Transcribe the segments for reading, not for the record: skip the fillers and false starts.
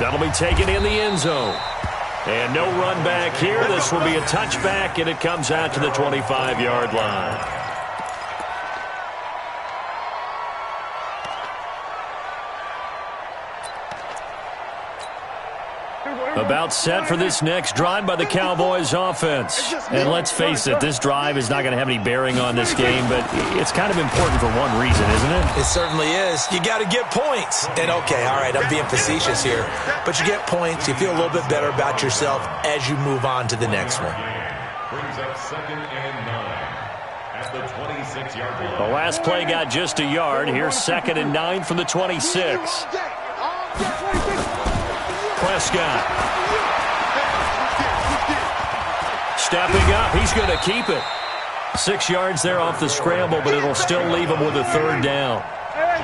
That'll be taken in the end zone. And no run back here. This will be a touchback, and it comes out to the 25-yard line. About set for this next drive by the Cowboys offense. And let's face it, this drive is not going to have any bearing on this game, but it's kind of important for one reason, isn't it? It certainly is. You got to get points. And okay, all right, I'm being facetious here, but you get points, you feel a little bit better about yourself as you move on to the next one. Brings up 2nd and 9 at the 26-yard line. The last play got just a yard. Here's 2nd and 9 from the 26. Prescott. Stepping up, he's going to keep it. 6 yards there off the scramble, but it'll still leave him with a 3rd down.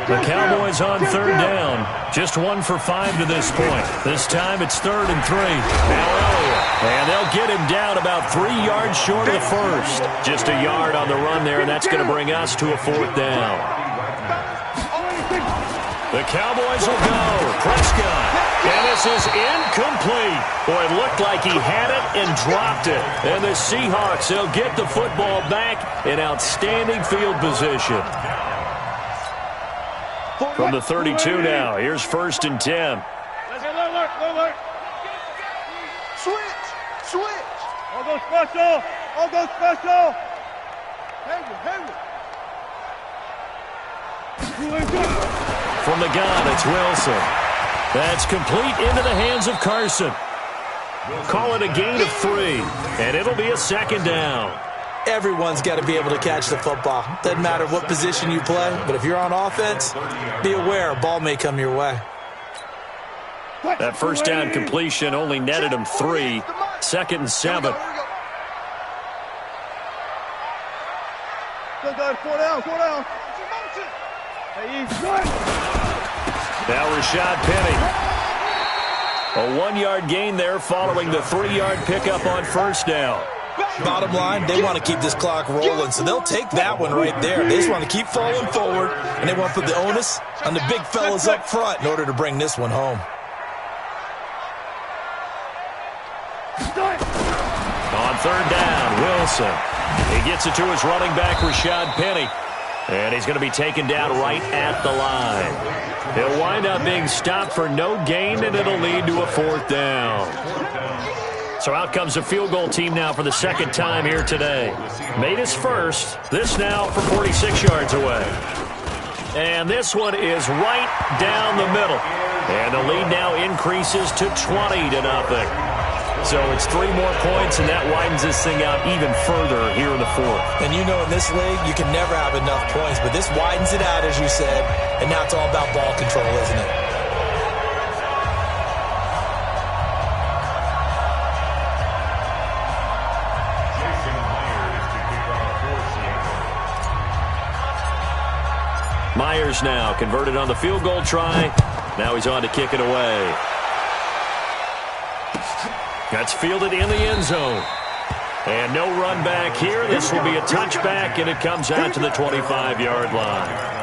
The Cowboys on 3rd down. Just 1 for 5 to this point. This time it's 3rd and 3. Now Elliott. And they'll get him down about 3 yards short of the first. Just a yard on the run there, and that's going to bring us to a 4th down. The Cowboys will go. Prescott. And this is incomplete. Boy, it looked like he had it and dropped it. And the Seahawks, they'll get the football back in outstanding field position. From the 32 now, here's 1st and 10. Switch. All go special. From the gun, it's Wilson. That's complete into the hands of Carson. Call it a gain of 3, and it'll be a 2nd down. Everyone's got to be able to catch the football. Doesn't matter what position you play, but if you're on offense, be aware a ball may come your way. That 1st down completion only netted him 3. 2nd and 7. Four down. Now Rashad Penny. A 1-yard gain there following the 3-yard pickup on 1st down. Bottom line, they want to keep this clock rolling, so they'll take that one right there. They just want to keep falling forward, and they want to put the onus on the big fellas up front in order to bring this one home. On 3rd down, Wilson. He gets it to his running back, Rashad Penny. And he's going to be taken down right at the line. He'll wind up being stopped for no gain, and it'll lead to a 4th down. So out comes the field goal team now for the 2nd time here today. Made his first. This now from 46 yards away. And this one is right down the middle. And the lead now increases to 20-0. So it's 3 more points, and that widens this thing out even further here in the 4th. And you know in this league, you can never have enough points, but this widens it out, as you said, and now it's all about ball control, isn't it? Myers now converted on the field goal try. Now he's on to kick it away. That's fielded in the end zone. And no run back here. This will be a touchback, and it comes out to the 25-yard line.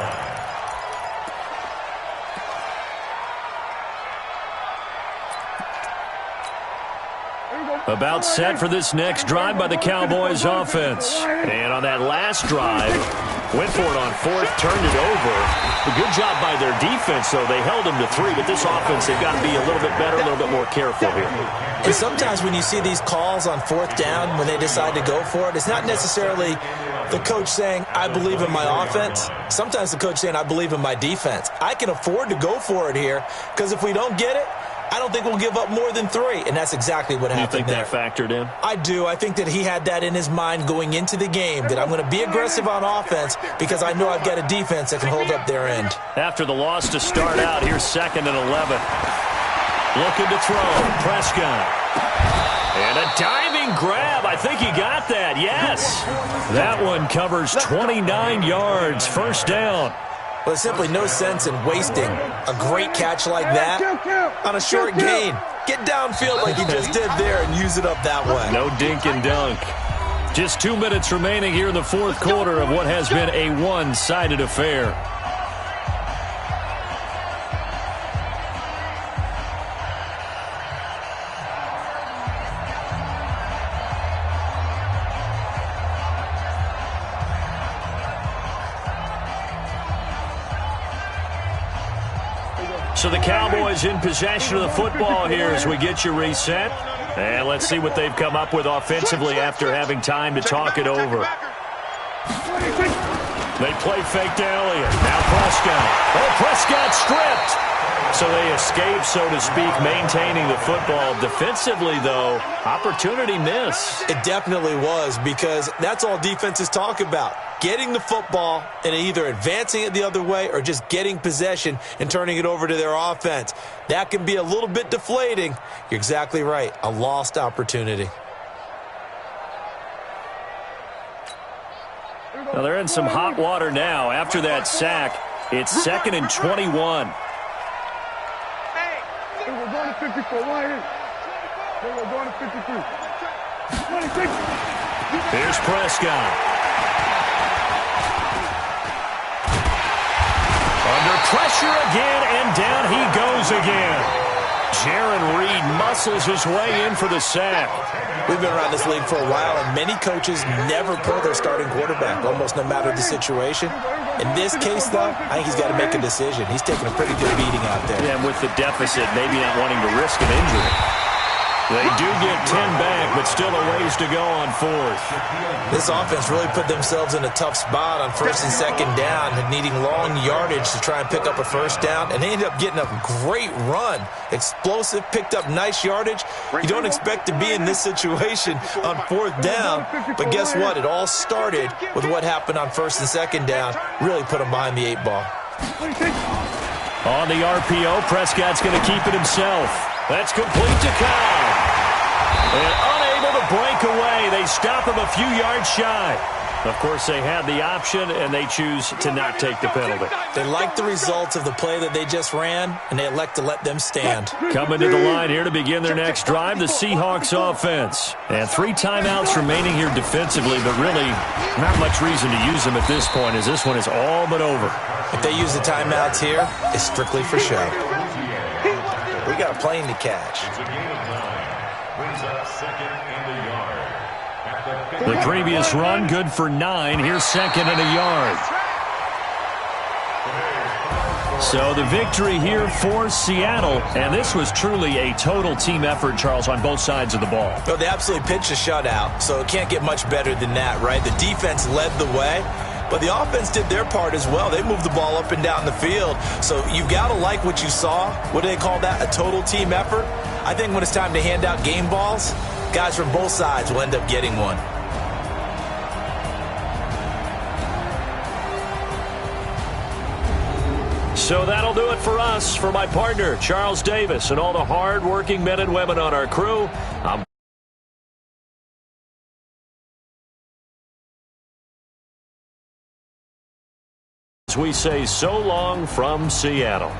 About set for this next drive by the Cowboys offense. And on that last drive, went for it on 4th, turned it over. A good job by their defense, though. They held them to 3, but this offense, they've got to be a little bit better, a little bit more careful here. And sometimes when you see these calls on 4th down, when they decide to go for it, it's not necessarily the coach saying, I believe in my offense. Sometimes the coach saying, I believe in my defense. I can afford to go for it here, because if we don't get it, I don't think we'll give up more than 3, and that's exactly what happened there. You think that factored in? I do. I think that he had that in his mind going into the game, that I'm going to be aggressive on offense because I know I've got a defense that can hold up their end. After the loss to start out, here's 2nd and 11. Looking to throw. Prescott. And a diving grab. I think he got that. Yes. That one covers 29 yards. 1st down. Well, there's simply no sense in wasting a great catch like that on a short gain. Get downfield like he just did there and use it up that way. No dink and dunk. Just 2 minutes remaining here in the 4th quarter of what has been a one-sided affair. So the Cowboys in possession of the football here as we get you reset. And let's see what they've come up with offensively after having time to talk it over. They play fake to Elliott. Now Prescott. Oh, Prescott stripped. So they escape, so to speak, maintaining the football. Defensively, though, opportunity miss. It definitely was, because that's all defenses talk about. Getting the football and either advancing it the other way or just getting possession and turning it over to their offense. That can be a little bit deflating. You're exactly right. A lost opportunity. Now they're in some hot water now. After that sack, it's 2nd and 21. We're going to 54. Right here. We're going to 53. 26. Here's Prescott. Under pressure again, and down he goes again. Jaron Reed muscles his way in for the sack. We've been around this league for a while, and many coaches never pull their starting quarterback, almost no matter the situation. In this case, though, I think he's got to make a decision. He's taking a pretty good beating out there. Yeah, and with the deficit, maybe not wanting to risk an injury. They do get 10 back, but still a ways to go on 4th. This offense really put themselves in a tough spot on 1st and 2nd down, needing long yardage to try and pick up a 1st down, and they ended up getting a great run. Explosive, picked up nice yardage. You don't expect to be in this situation on 4th down, but guess what? It all started with what happened on 1st and 2nd down. Really put them behind the 8 ball. On the RPO, Prescott's going to keep it himself. That's complete to Kyle. And unable to break away. They stop him a few yards shy. Of course, they had the option, and they choose to not take the penalty. They like the results of the play that they just ran, and they elect to let them stand. Coming to the line here to begin their next drive, the Seahawks offense. And 3 timeouts remaining here defensively, but really not much reason to use them at this point, as this one is all but over. If they use the timeouts here, it's strictly for show. We got a plane to catch. The previous run, good for 9. Here's 2nd and a yard. So the victory here for Seattle, and this was truly a total team effort, Charles, on both sides of the ball. Well, they absolutely pitched a shutout, so it can't get much better than that, right? The defense led the way, but the offense did their part as well. They moved the ball up and down the field, so you've got to like what you saw. What do they call that? A total team effort? I think when it's time to hand out game balls, guys from both sides will end up getting one. So that'll do it for us. For my partner, Charles Davis, and all the hard-working men and women on our crew, as we say so long from Seattle.